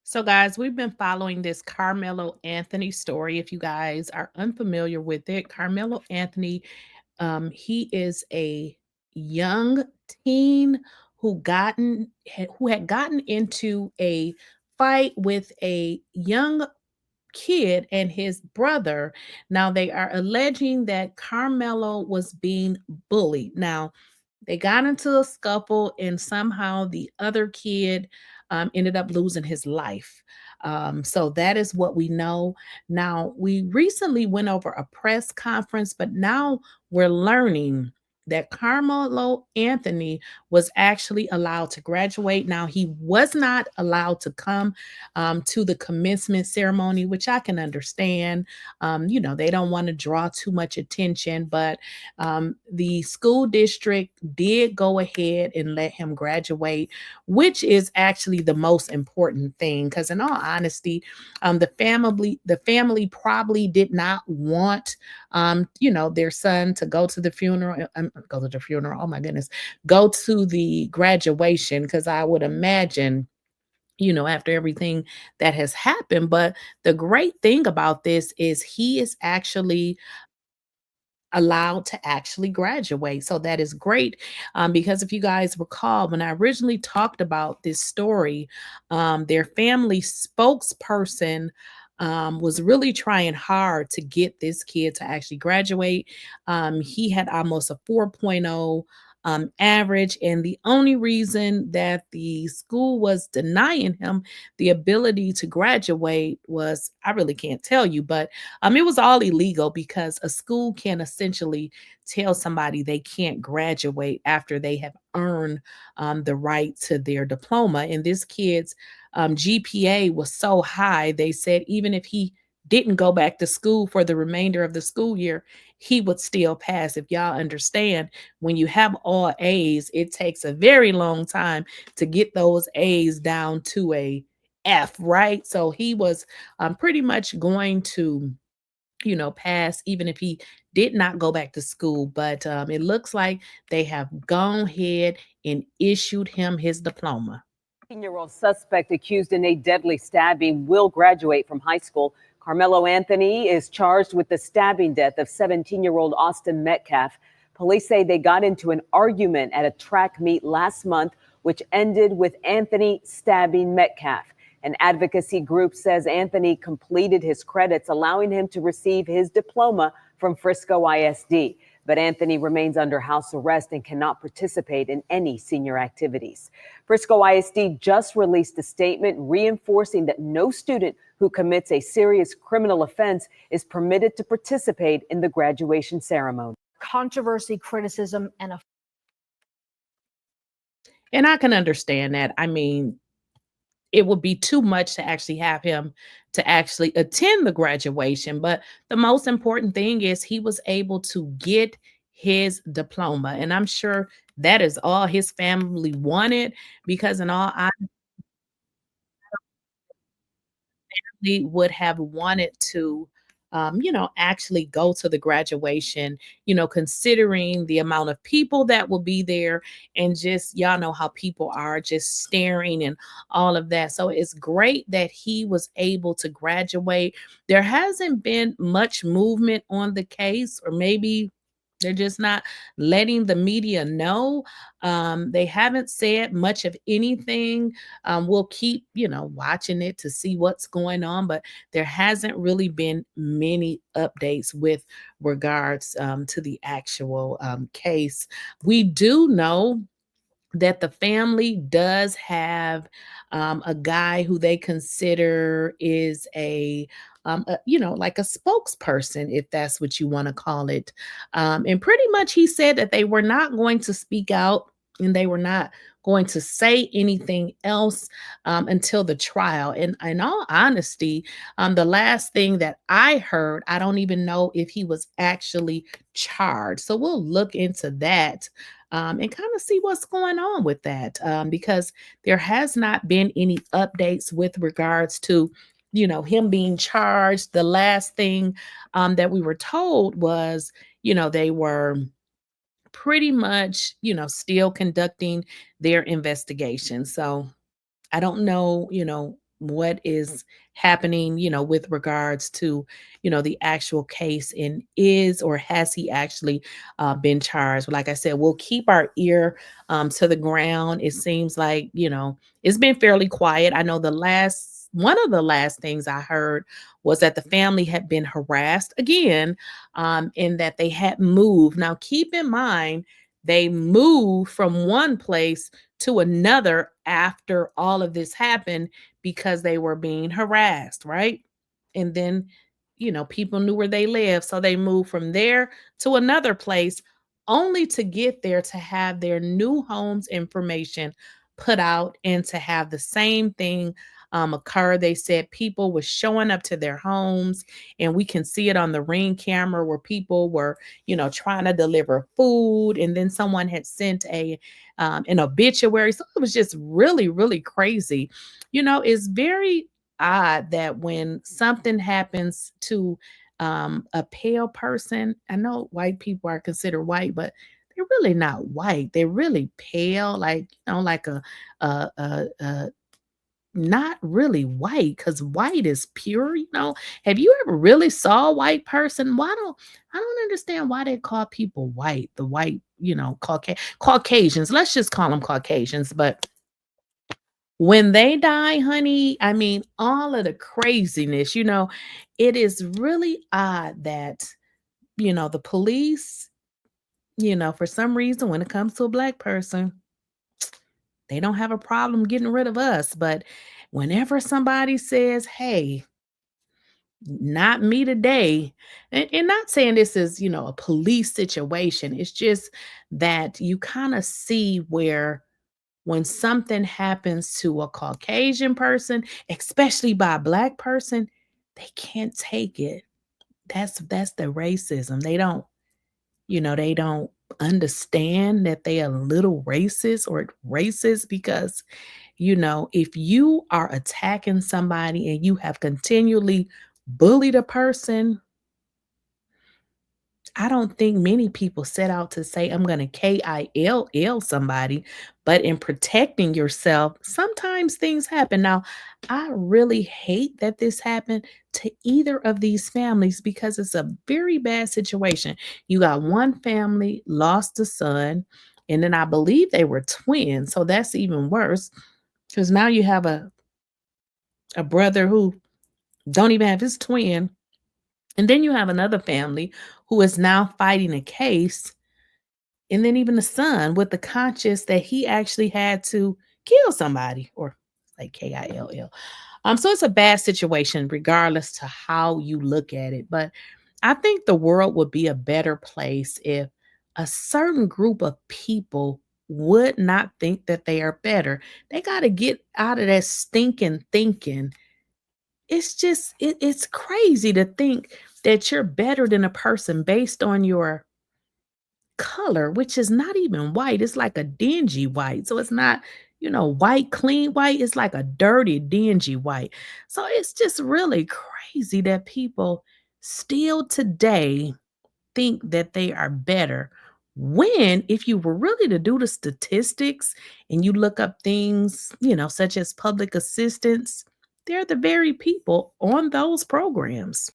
So, guys, we've been following this Carmelo Anthony story. If you guys are unfamiliar with it, Carmelo Anthony, he is a young teen who had gotten into a fight with a young kid and his brother. Now, they are alleging that Carmelo was being bullied. Now, they got into a scuffle, and somehow the other kid ended up losing his life. So that is what we know. Now, we recently went over a press conference, but now we're learning that Carmelo Anthony was actually allowed to graduate. Now, he was not allowed to come to the commencement ceremony, which I can understand. They don't want to draw too much attention, but the school district did go ahead and let him graduate, which is actually the most important thing. Because in all honesty, the family probably did not want their son to go to the funeral. Oh my goodness, go to the graduation, because I would imagine after everything that has happened. But the great thing about this is he is actually allowed to actually graduate. So that is great. Because if you guys recall, when I originally talked about this story, their family spokesperson was really trying hard to get this kid to actually graduate. He had almost a 4.0 average, and the only reason that the school was denying him the ability to graduate was, I really can't tell you, but it was all illegal, because a school can essentially tell somebody they can't graduate after they have earned the right to their diploma. And this kid's GPA was so high, they said even if he didn't go back to school for the remainder of the school year, he would still pass. If y'all understand, when you have all A's, it takes a very long time to get those A's down to a F, right? So he was pretty much going to pass even if he did not go back to school. But it looks like they have gone ahead and issued him his diploma. 18-year-old suspect accused in a deadly stabbing will graduate from high school. Karmelo Anthony is charged with the stabbing death of 17-year-old Austin Metcalf. Police say they got into an argument at a track meet last month, which ended with Anthony stabbing Metcalf. An advocacy group says Anthony completed his credits, allowing him to receive his diploma from Frisco ISD. But Anthony remains under house arrest and cannot participate in any senior activities. Frisco ISD just released a statement reinforcing that no student who commits a serious criminal offense is permitted to participate in the graduation ceremony. Controversy, criticism, and a And I can understand that. I mean, it would be too much to actually have him to actually attend the graduation. But the most important thing is he was able to get his diploma. And I'm sure that is all his family wanted, because in all would have wanted to actually go to the graduation, considering the amount of people that will be there, and just y'all know how people are, just staring and all of that. So it's great that he was able to graduate. There hasn't been much movement on the case, or maybe they're just not letting the media know. They haven't said much of anything. We'll keep, watching it to see what's going on, but there hasn't really been many updates with regards to the actual case. We do know that the family does have a guy who they consider is like a spokesperson, if that's what you want to call it. And pretty much he said that they were not going to speak out, and they were not going to say anything else until the trial. And in all honesty, the last thing that I heard, I don't even know if he was actually charged. So we'll look into that and kind of see what's going on with that, because there has not been any updates with regards to him being charged. The last thing that we were told was they were pretty much still conducting their investigation. So I don't know what is happening, with regards to, the actual case, and is or has he actually been charged. Like I said, we'll keep our ear to the ground. It seems like, it's been fairly quiet. I know one of the last things I heard was that the family had been harassed again, and that they had moved. Now, keep in mind, they moved from one place to another after all of this happened because they were being harassed, right? And then, people knew where they lived. So they moved from there to another place only to get there to have their new home's information put out and to have the same thing occur. They said people were showing up to their homes, and we can see it on the Ring camera where people were, trying to deliver food, and then someone had sent an obituary. So it was just really, really crazy. It's very odd that when something happens to a pale person, I know white people are considered white, but they're really not white. They're really pale, like, like a not really white, because white is pure. Have you ever really saw a white person? I don't understand why they call people white, the white, Caucasians. Let's just call them Caucasians. But when they die, honey, I mean, all of the craziness, it is really odd that, the police, for some reason, when it comes to a black person, they don't have a problem getting rid of us. But whenever somebody says, hey, not me today, and not saying this is, a police situation, it's just that you kind of see where when something happens to a Caucasian person, especially by a black person, they can't take it. That's the racism. They don't understand that they are a little racist or racist because, if you are attacking somebody and you have continually bullied a person, I don't think many people set out to say, I'm going to KILL somebody, but in protecting yourself, sometimes things happen. Now, I really hate that this happened to either of these families because it's a very bad situation. You got one family lost a son, and then I believe they were twins. So that's even worse because now you have a brother who don't even have his twin. And then you have another family who is now fighting a case, and then even the son with the conscience that he actually had to kill somebody, or like KILL. So it's a bad situation regardless to how you look at it. But I think the world would be a better place if a certain group of people would not think that they are better. They got to get out of that stinking thinking. It's crazy to think that you're better than a person based on your color, which is not even white. It's like a dingy white. So it's not, white, clean white. It's like a dirty, dingy white. So it's just really crazy that people still today think that they are better. When, if you were really to do the statistics and you look up things, such as public assistance, they're the very people on those programs.